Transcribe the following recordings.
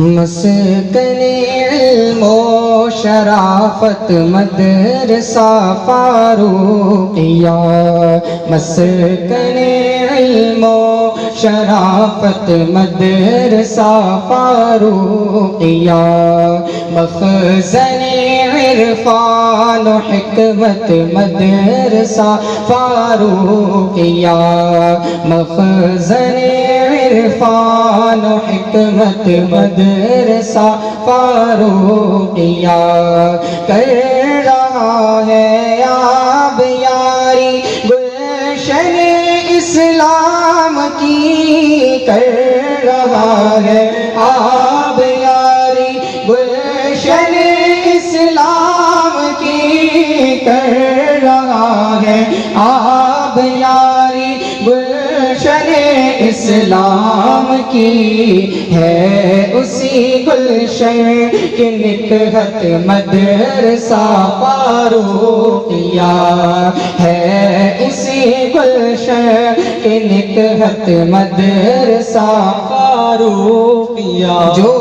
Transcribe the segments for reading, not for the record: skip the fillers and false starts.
مسکن علم و شرافت مدرسہ فاروقیہ، مسکن علم و شرافت مدرسہ فاروقیہ، مخزن عرفان و حکمت مدرسہ فاروقیہ، مخزن عرفان و حکمت مدرسہ فاروقیہ، کر رہا ہے آب یاری گلشن اسلام کی، کر رہا ہے آب یاری گلشن اسلام کی، کر رہا ہے آب یاری گلشن اسلام کی، ہے اسی گلشن کی نکہت مدرسہ فاروقیہ، ہے اسی گلشن کی نکہت مدرسہ فاروقیہ، جو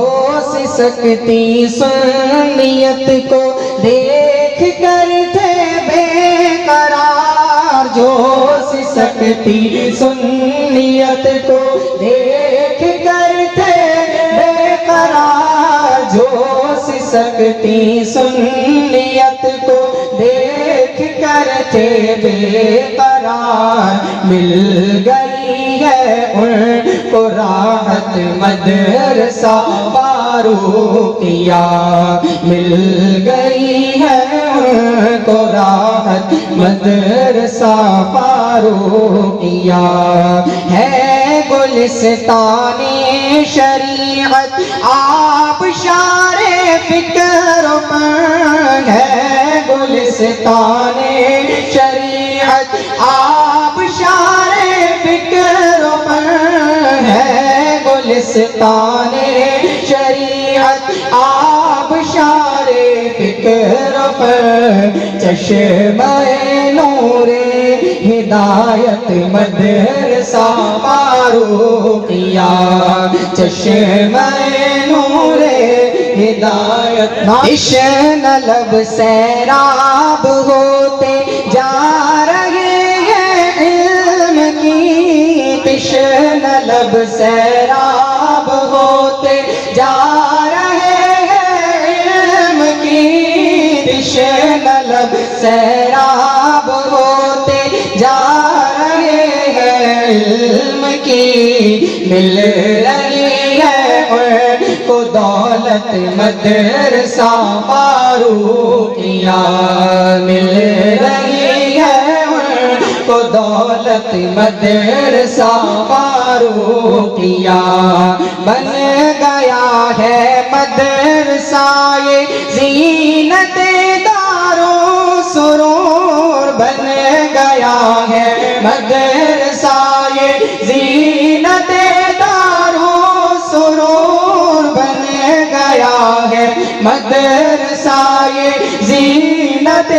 سکتی سنیت کو دیکھ کر تھے بے قرار، جو سکتی سنیت کو دیکھ کر تھے بے قرار، جو سکتی سنیت کو دیکھ کر تھے بے قرار، مل گئی ہے ان کو راحت مدرسہ فاروقیہ، مل گئی ہے ان کو راحت مدرسہ فاروقیہ، ہے گلستان شریعت آبشار فکر پر، ہے گلستان شریعت آبشار فکر پر، ہے گلستان شریعت آبشار فکر پر، چشمہ نور ہدایت مدرسہ فاروقیہ، چشمہ نور ہدایت، تشن لب سیراب ہوتے جا رہے ہیں علم کی، تشن لب سیراب ہوتے جا رہے ہیں علم کی، تشن لب سیراب ہوتے جا رہے ہیں علم کی، مل رہی ہے ان کو دولت مدرسہ فاروقیہ، مل رہی ہے ان کو دولت مدرسہ فاروقیہ، بن گیا ہے مدرسہ یہ زینت دار و سرور، بن گیا ہے مدرسہ یہ زینت دار و سرور، بن گیا ہے مدرسہ یہ زینت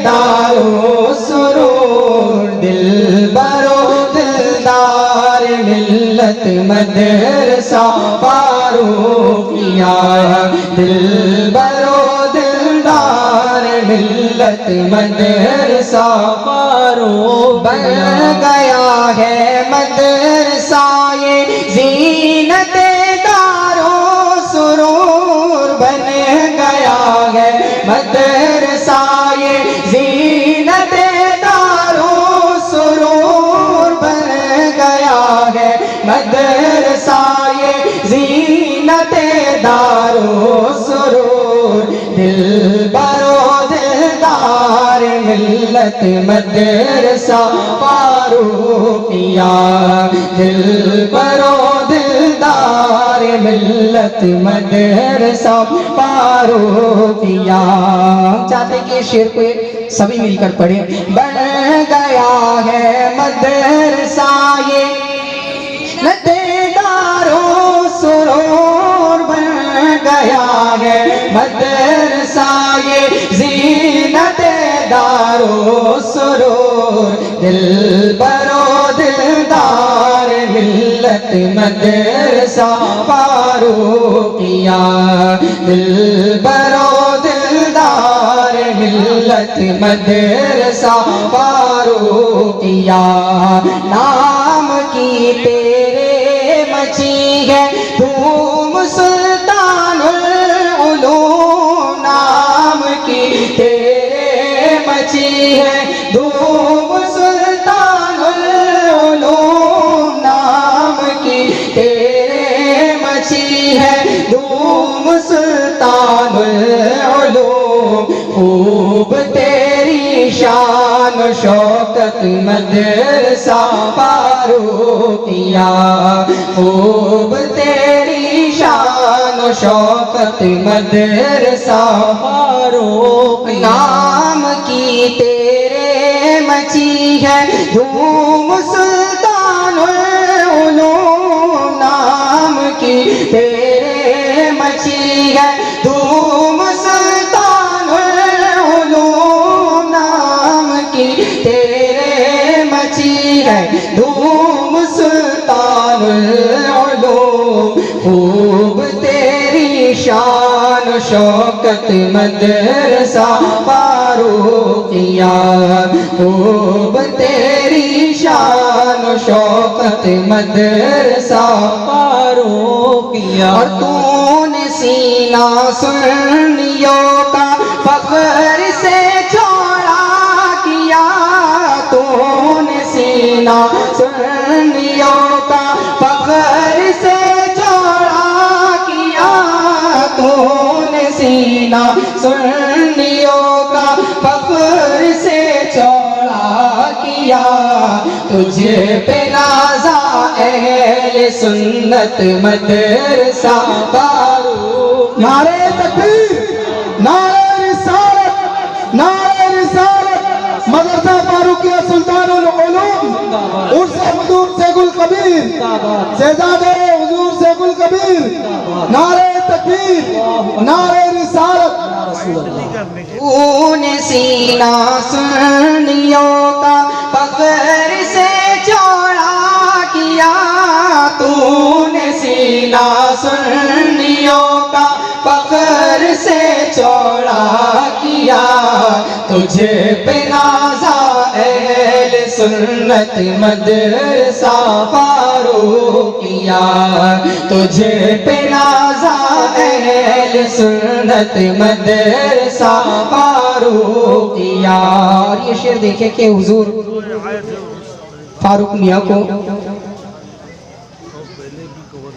دار و سرور، دل برو دلدار ملت مدرسہ فاروقیہ، دل برو دلدار ملت مدرسہ فاروقیہ، بن گیا ہے مدرسہ یہ زینت دار و سرور، بن گیا ہے مدرسہ یہ زینت دار و سرور، بن گیا ہے مدرسہ یہ زینت دار و سرور، دل برو دلدار ملت مدرسہ فاروقیہ، دل برو دلدار ملت مدرسہ فاروقیہ، چاہتے ہیں کہ یہ شعر کو سبھی مل کر پڑھیں، بن گیا ہے مدرسہ یہ دار و سرور، بن گیا ہے مدرسہ یہ زینت دار و سرور، دل برو دلدار ملت سنت مدرسہ فاروقیہ دلبرو دلدار ملت مدرسہ فاروقیہ نام کی تیرے مچی ہے دھوم سلطان العلوم نام کی تیرے مچی ہے دھوم سلطان العلوم نام کی تیرے مچی ہے دھوم سلطان العلوم خوب تیری شان و شوکت مدرسہ فاروقیہ خوب تیری شان و شوکت مدرسہ فاروقیہ نام کی تیرے مچی ہے دھوم سلطان العلوم نام کی تیرے مچی ہے دھوم سلطان العلوم نام کی تیرے مچی ہے دھوم سلطان العلوم خوب تیری شان و شوکت مدرسہ فاروقیہ خوب تیری شان و شوکت مدرسہ فاروقیہ اور تو نے سینہ سنیوں کا فخر سے چھوڑا کیا تو نے سینہ سنیوں کا فخر سے چھوڑا کیا تو نے سینہ سنیوں کا فخر سے چھوڑا کیا تجھے پہ نازا اہل سنت مدرسہ فاروق نعرہ تکبیر نعرہ رسالت نعرہ رسالت مدرسہ فاروقیہ سلطان العلوم عرس حضور شیخ الکبیر شہزادہ حضور شیخ الکبیر نعرہ تکبیر نعرہ رسالت اون سینہ سنیوں کا فخر سے چھوڑا کیا تو نے سینہ سنیوں کا فخر سے چھوڑا کیا تجھے پہ نازا اہل سنت مدرسہ فاروقیہ تجھے پہ نازا اہل سنت مدرسہ فاروقیہ اور یہ شعر دیکھیں کہ حضور فاروق میاں کو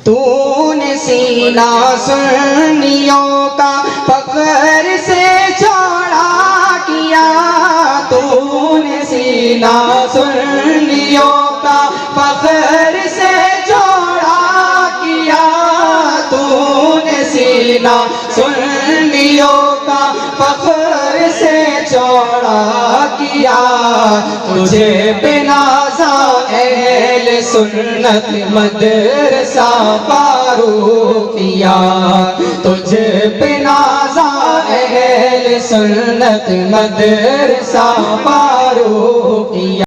تو نے سینہ سنیوں کا فخر سے چھوڑا کیا تو نے سینہ سنیوں کا فخر سے چھوڑا کیا تو نے سینہ سنیوں کا فخر سے چھوڑا کیا تجھے پہ نازا اہل سنت مدرسہ فاروقیہ تجھے پہ نازا اہل سنت مدرسہ فاروقیہ